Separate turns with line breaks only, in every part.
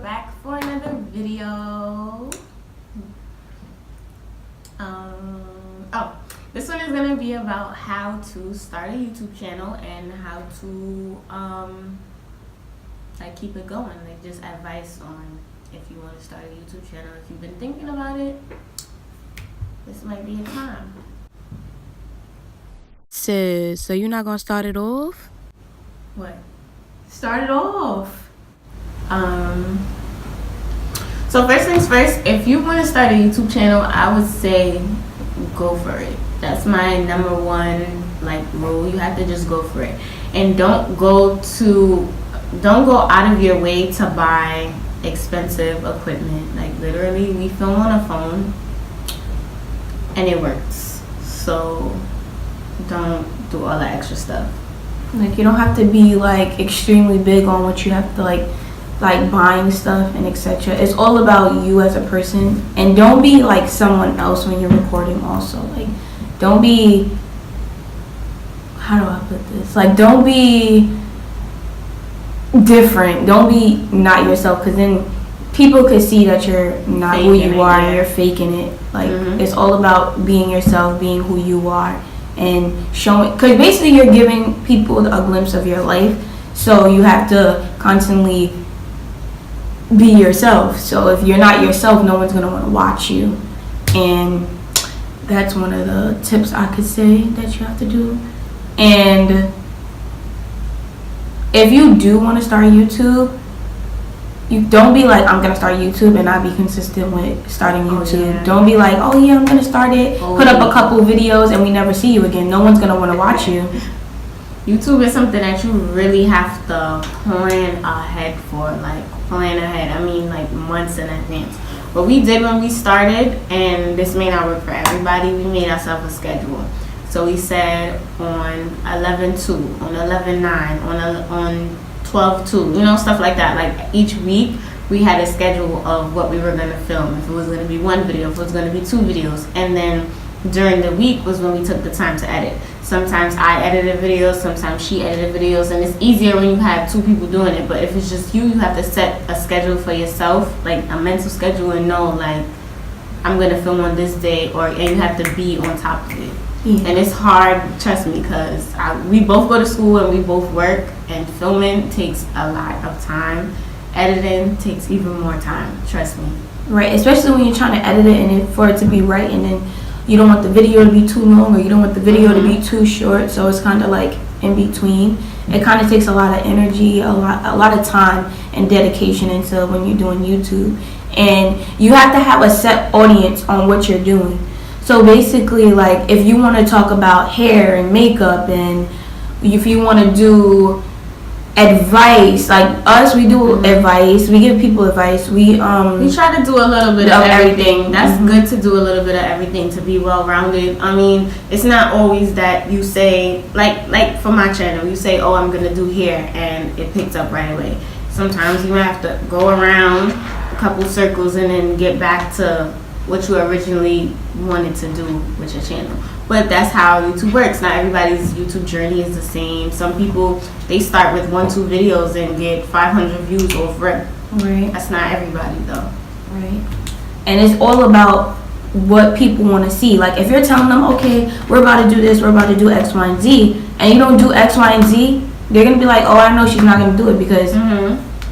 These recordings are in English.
back for another video. This one is gonna be about how to start a YouTube channel and how to like keep it going. Like just advice on if you want to start a YouTube channel. If you've been thinking about it, this might be a time.
Sis, so you're not gonna start it off?
What? Start it off. So first things first, if you want to start a YouTube channel, I would say go for it. That's my number one rule. You have to just go for it, and don't go out of your way to buy expensive equipment. Like literally, we film on a phone, and it works. So don't do all that extra stuff.
Like you don't have to be like extremely big on what you have to like buying stuff and etc. It's all about you as a person, and don't be like someone else when you're recording also. Like don't be, how do I put this? Like don't be different. Don't be not yourself, because then people could see that you're not who you are and you're faking it. Like it's all about being yourself, being who you are, and showing, because basically you're giving people a glimpse of your life, so you have to constantly be yourself. So if you're not yourself, no one's going to want to watch you, and that's one of the tips I could say that you have to do. And if you do want to start YouTube, you don't be like, I'm going to start YouTube and not be consistent with starting YouTube. Don't be like, oh yeah, I'm going to start it, put up a couple videos, and we never see you again. No one's going to want to watch you.
YouTube is something that you really have to plan ahead for. Like plan ahead, I mean like months in advance. What we did when we started, and this may not work for everybody, we made ourselves a schedule. So we said on 11/2, on 11/9, on 12/2, you know, stuff like that. Like each week we had a schedule of what we were going to film. If it was going to be one video, if it was going to be two videos, and then during the week was when we took the time to edit. Sometimes I edited videos, sometimes she edited videos, and it's easier when you have two people doing it. But if it's just you, you have to set a schedule for yourself, like a mental schedule, and know like I'm gonna film on this day, and you have to be on top of it. And it's hard, trust me, because we both go to school and we both work, and filming takes a lot of time. Editing takes even more time, trust me.
Right, especially when you're trying to edit it and for it to be right, and then you don't want the video to be too long, or you don't want the video to be too short. So it's kind of like in between. It kind of takes a lot of energy, a lot of time and dedication into when you're doing YouTube, and you have to have a set audience on what you're doing. So basically, like if you want to talk about hair and makeup, and if you want to do advice, like us, we do advice, we give people advice, we
try to do a little bit of everything. That's good to do a little bit of everything to be well-rounded. I mean, it's not always that you say like for my channel, you say, oh, I'm gonna do hair, and it picks up right away. Sometimes you have to go around a couple circles and then get back to what you originally wanted to do with your channel. But that's how YouTube works. Not everybody's YouTube journey is the same. Some people, they start with 1-2 videos and get 500 views off rip.
Right.
That's not everybody though.
Right. And it's all about what people want to see. Like if you're telling them, okay, we're about to do this, we're about to do X, Y, and Z, and you don't do X, Y, and Z, they're going to be like, oh, I know she's not going to do it, because,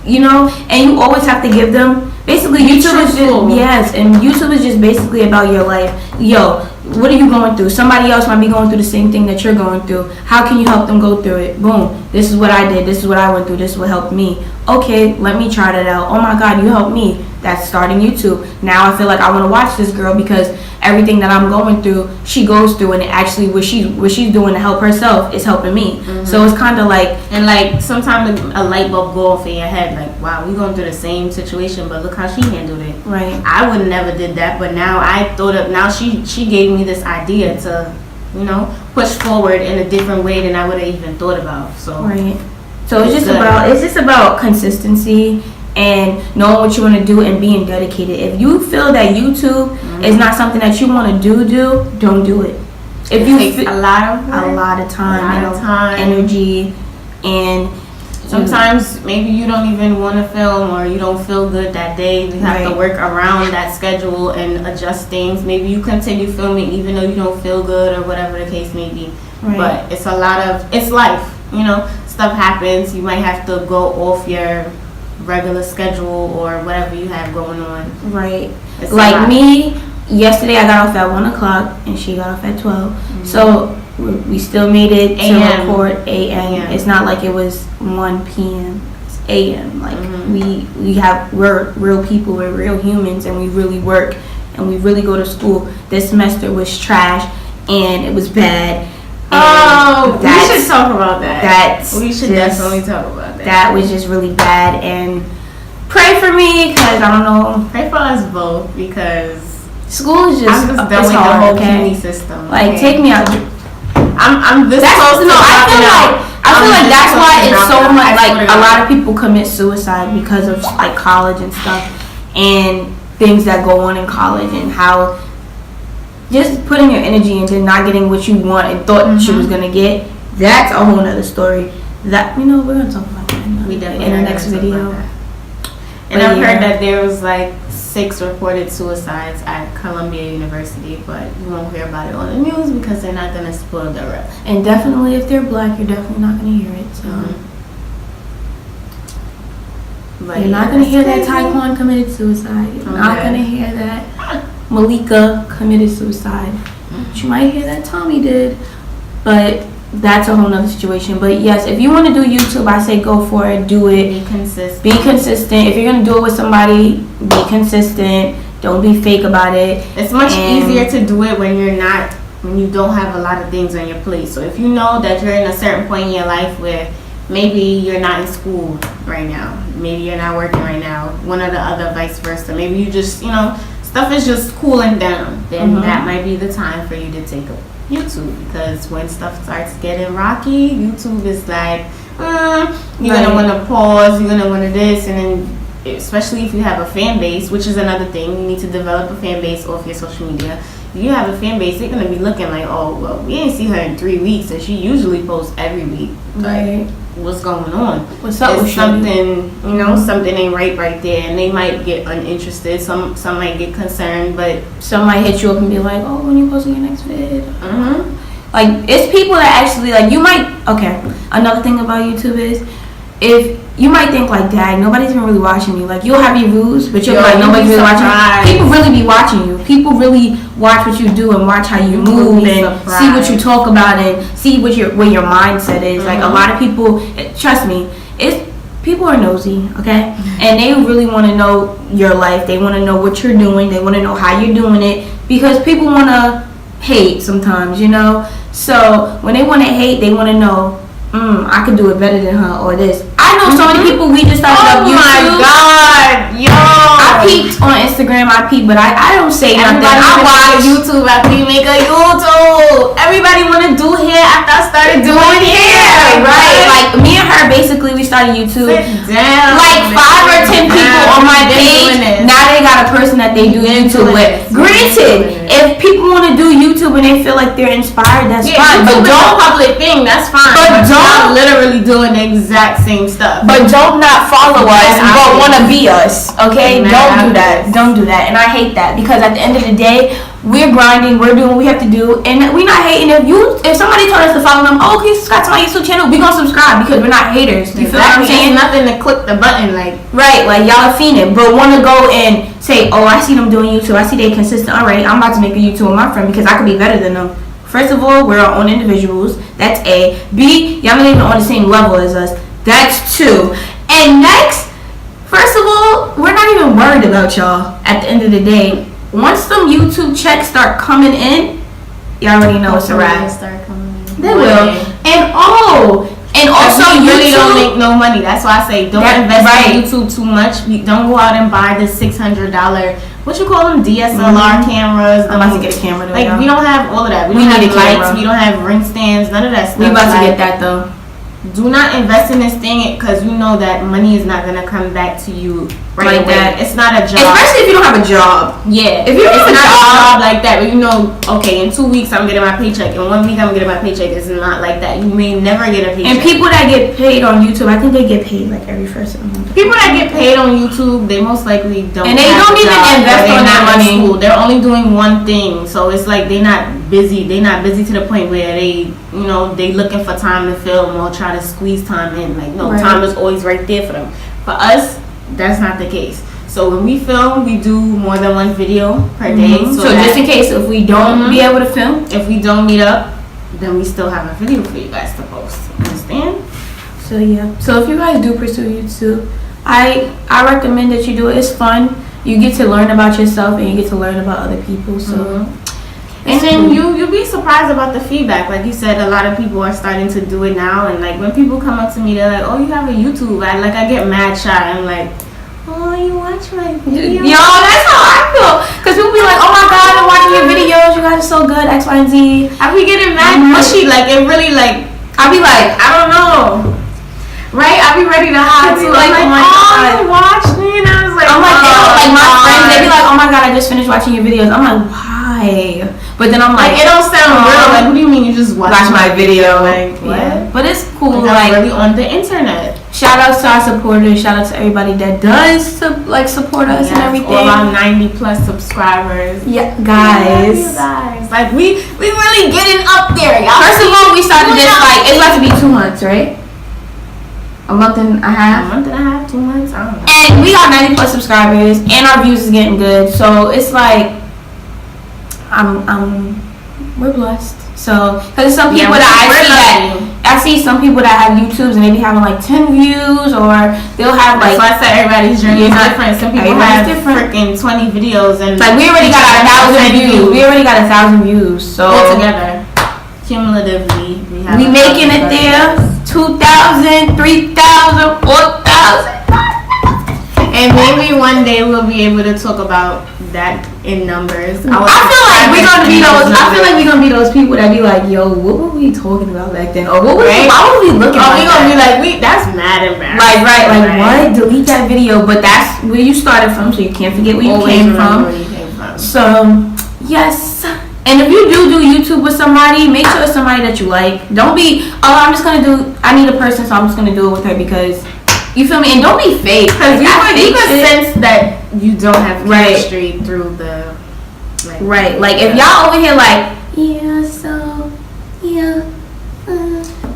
you know, and you always have to give them, basically YouTube is just, yes, and YouTube is just basically about your life. Yo, what are you going through? Somebody else might be going through the same thing that you're going through. How can you help them go through it? Boom. This is what I did. This is what I went through. This is what helped me. Okay, let me try that out. Oh my God, you helped me. That's starting YouTube. Now I feel like I want to watch this girl, because everything that I'm going through, she goes through, and actually what she's doing to help herself is helping me. So it's kind of like,
and like sometimes a light bulb go off in your head, like, wow, we're going through the same situation, but look how she handled it.
Right.
I would never did that, but now now she gave me this idea to, you know, push forward in a different way than I would have even thought about. So
right. So it's just about consistency and knowing what you want to do and being dedicated. If you feel that YouTube is not something that you want to do, don't do it. If
it takes a lot of
time, energy, and
Sometimes maybe you don't even want to film or you don't feel good that day. You have to work around that schedule and adjust things. Maybe you continue filming even though you don't feel good or whatever the case may be. But it's it's life, you know. Stuff happens. You might have to go off your regular schedule or whatever you have going on.
Right. It's like me, yesterday I got off at 1 o'clock and she got off at 12. So we still made it to record a.m. It's not like it was 1 p.m. It's a.m. Like we're real people, we're real humans, and we really work and we really go to school. This semester was trash and it was bad.
We should talk about that. We should definitely talk about that.
That was just really bad, and pray for me because I don't know.
Pray for us both because
school is just
done with the whole CUNY system.
Like take me out.
I'm this close to
I feel like that's why it's so much like a lot of people commit suicide because of like college and stuff and things that go on in college and how just putting your energy into not getting what you want and thought you was gonna get. That's a whole nother story. That we're gonna talk about that in the next video.
And I've heard that there was like 6 reported suicides at Columbia University, but you won't hear about it on the news because they're not gonna spoil the rest.
And definitely, if they're black, you're definitely not gonna hear it. So but you're not gonna hear that Taekwon committed suicide. You're not gonna hear that Malika committed suicide. But you might hear that Tommy did, but that's a whole nother situation. But yes, if you want to do YouTube, I say go for it. Do it.
Be consistent.
Be consistent. If you're gonna do it with somebody, be consistent. Don't be fake about it.
It's much easier to do it when you don't have a lot of things on your plate. So if you know that you're in a certain point in your life where maybe you're not in school right now, maybe you're not working right now, one or the other, vice versa. Maybe you just stuff is just cooling down, then that might be the time for you to take up YouTube, because when stuff starts getting rocky, YouTube is like, you're going to want to pause, you're going to want to this, and then especially if you have a fan base, which is another thing, you need to develop a fan base off your social media. If you have a fan base, they're going to be looking like, oh, well, we ain't see her in 3 weeks, and she usually posts every week. Like, what's going on?
What's up with
something, something ain't right there, and they might get uninterested. Some might get concerned, but
some might hit you up and be like, oh, when you posting your next vid? Like, it's people that actually, like, you might, another thing about YouTube is, if you might think like, dang, nobody's even really watching you. Like, you'll have your views, but you'll be like, nobody's really watching you. People really be watching you. People really watch what you do and watch how you move and see what you talk about and see what your mindset is. Like, a lot of people, trust me, people are nosy, okay? And they really want to know your life. They want to know what you're doing. They want to know how you're doing it, because people want to hate sometimes, So when they want to hate, they want to know, I could do it better than her or this. I know so many people, we just started up YouTube.
Oh my God, yo.
I peeped on Instagram, but I don't say nothing. I watch
YouTube after you make a YouTube. Everybody want to do hair after I started doing hair.
Right, like me and her, basically, we started YouTube.
Sit down.
Like 5 or 10 people on my page. Now they got a person that they do YouTube with. Granted, if people want to do YouTube and they feel like they're inspired, that's fine.
But don't public thing, that's fine. But don't literally doing the exact same stuff.
But don't not follow us, but want to be us. Okay, don't do that. Don't do that. And I hate that, because at the end of the day, we're grinding, we're doing what we have to do, and we're not hating. If somebody told us to follow them, okay, subscribe to my YouTube channel, we gonna subscribe, because we're not haters. You feel what I'm saying?
It's nothing to click the button, like
y'all are fiending, but want to go and say, oh, I see them doing YouTube, I see they consistent. All right, I'm about to make a YouTube with my friend because I could be better than them. First of all, we're our own individuals. That's A. B, y'all not even on the same level as us. That's 2. And next, first of all, we're not even worried about y'all at the end of the day. Once some YouTube checks start coming in, y'all already know it's a wrap. They will. And also
you really
YouTube,
don't make no money. That's why I say don't invest in YouTube too much. Don't go out and buy the $600, what you call them, DSLR cameras.
I'm about to get a camera though.
Like, we don't have all of that. We don't have lights. We don't have ring stands. None of that stuff.
We about to get that though.
Do not invest in this thing, because you know that money is not gonna come back to you right away.
that.
It's not a job.
Especially if you don't have a job.
Yeah.
If you don't have
it's
a
not
job,
a job like that, but you know, okay, in 2 weeks I'm getting my paycheck. In 1 week I'm getting my paycheck. It's not like that. You may never get a paycheck.
And people that get paid on YouTube, I think they get paid like every first of the month.
People that get paid on YouTube, they most likely don't.
And they don't even invest on their money.
They're only doing one thing, so it's like they're not busy. They're not busy to the point where they, you know, they looking for time to film or try to squeeze time in. Like no, time is always right there for them. For us, that's not the case. So when we film, we do more than one video per day.
So just in case if we don't be able to film,
if we don't meet up, then we still have a video for you guys to post. Understand?
So yeah. So if you guys do pursue YouTube, I recommend that you do it. It's fun. You get to learn about yourself and you get to learn about other people. So
and then you'll be surprised about the feedback. Like you said, a lot of people are starting to do it now. And like when people come up to me, they're like, "Oh, you have a YouTube?" I get mad shy. I'm like, "Oh, you watch my videos?"
Yo, that's how I feel. Cause people be like, "Oh my God, I'm watching your videos. You guys are so good, X, Y, and Z."
I be getting mad mushy. Like it really like I be like, I don't know. Right? I be ready to hide too.
Like,
oh my God, you watched me, and I was like,
I'm like,
oh,
my friends, they be like, "Oh my God, I just finished watching your videos." I'm like, why? But then I'm like,
it don't sound real. Like, what do you mean you just watch
my video?
Like, what?
Yeah. But it's cool.
Like really on the internet.
Shout out to our supporters. Shout out to everybody that does support us and everything.
All our 90+ subscribers.
Yeah, guys.
You guys. Like we really getting up there, y'all.
First of all, we started this like it's about to be 2 months, right? A month and a half.
2 months. I don't know.
And we got 90+ subscribers, and our views is getting good. So it's like, we're blessed. So, cause some people I see some people that have YouTubes and they be having like 10 views, or they'll have like.
That's why I said everybody's journey is different. Some people have freaking 20 videos and
like we already got 1,000 views. We already got 1,000 views. So
altogether, cumulatively, we
making it there. 2,000, 3,000, 4,000.
And maybe one day we'll be able to talk about that in numbers.
I feel like we're gonna be those. I feel like we're gonna be those people that be like, "Yo, what were we talking about back then?" Or why were we looking?
Oh, we gonna be like, that's mad embarrassing.
Like what? Delete that video. But that's where you started from, so you can't forget where you came from. So yes. And if you do YouTube with somebody, make sure it's somebody that you like. Don't be, I need a person, so I'm just gonna do it with her because. You feel me? And don't be fake. Because
you can sense that you don't have chemistry through the...
Like, Like, if y'all over here like...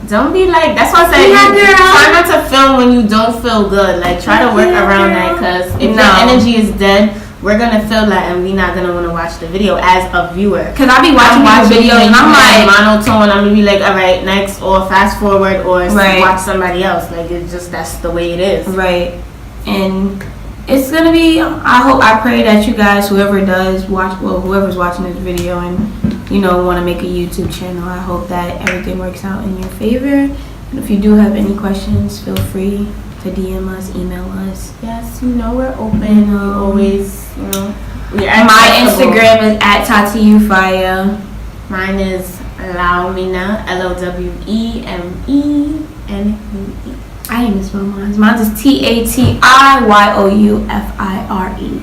Don't be like... That's why I said try not to film when you don't feel good. Like, try to work around that. Because if your energy is dead, we're going to feel that and we're not going to want to watch the video as a viewer.
Because I be watching videos and I'm like...
monotone. I'm going to be like, all right, next. Or fast forward or watch somebody else. Like, it's just, that's the way it is.
Right. And it's going to be... I pray that you guys, whoever's watching this video and, want to make a YouTube channel, I hope that everything works out in your favor. And if you do have any questions, feel free to DM us, email us.
Yes, we're open. We always,
my Instagram is @TahhhteeeFire.
Mine is Lowmena, LOWEMENUE.
I didn't misspell mine. Mine is TATIYOUFIRE.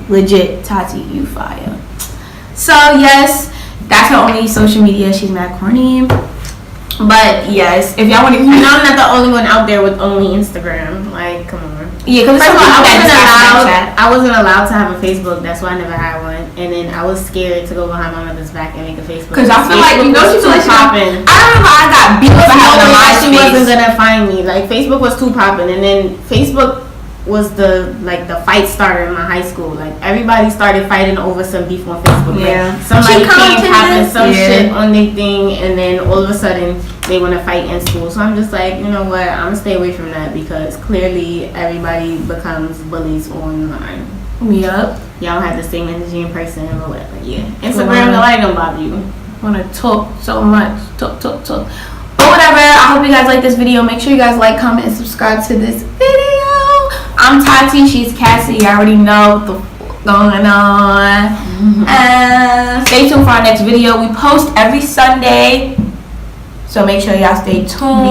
Legit, TahhhteeeFire. So yes, that's her only social media. She's mad corny. But yes, if y'all want to,
I'm not the only one out there with only Instagram. Like, come on.
Yeah, because
I wasn't allowed to have a Facebook. That's why I never had one. And then I was scared to go behind my mother's back and make a Facebook.
Because I feel like she feel like
popping.
I remember I got beat up for
she wasn't gonna find me. Like Facebook was too popping, and then Facebook was the fight starter in my high school. Like everybody started fighting over some beef on Facebook.
Yeah.
Like, somebody came popping some shit on their thing, and then all of a sudden they want to fight in school. So I'm just like, you know what? I'm gonna stay away from that because clearly everybody becomes bullies online.
Yep.
Y'all have the same energy in person or whatever. Yeah. Instagram, nobody gonna bother you.
Wanna talk so much. Talk. But whatever. I hope you guys like this video. Make sure you guys like, comment, and subscribe to this video. I'm Tahhhteee. She's Cassie. You already know what the f going on. Stay tuned for our next video. We post every Sunday. So make sure y'all stay tuned.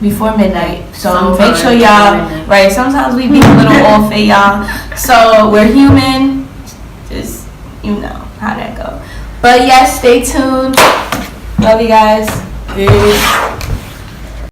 Before midnight. So
Sometimes
make sure y'all,
midnight.
right, sometimes we be a little off it, y'all. So we're human. Just, you know how that go. But yes, stay tuned. Love you guys. Peace.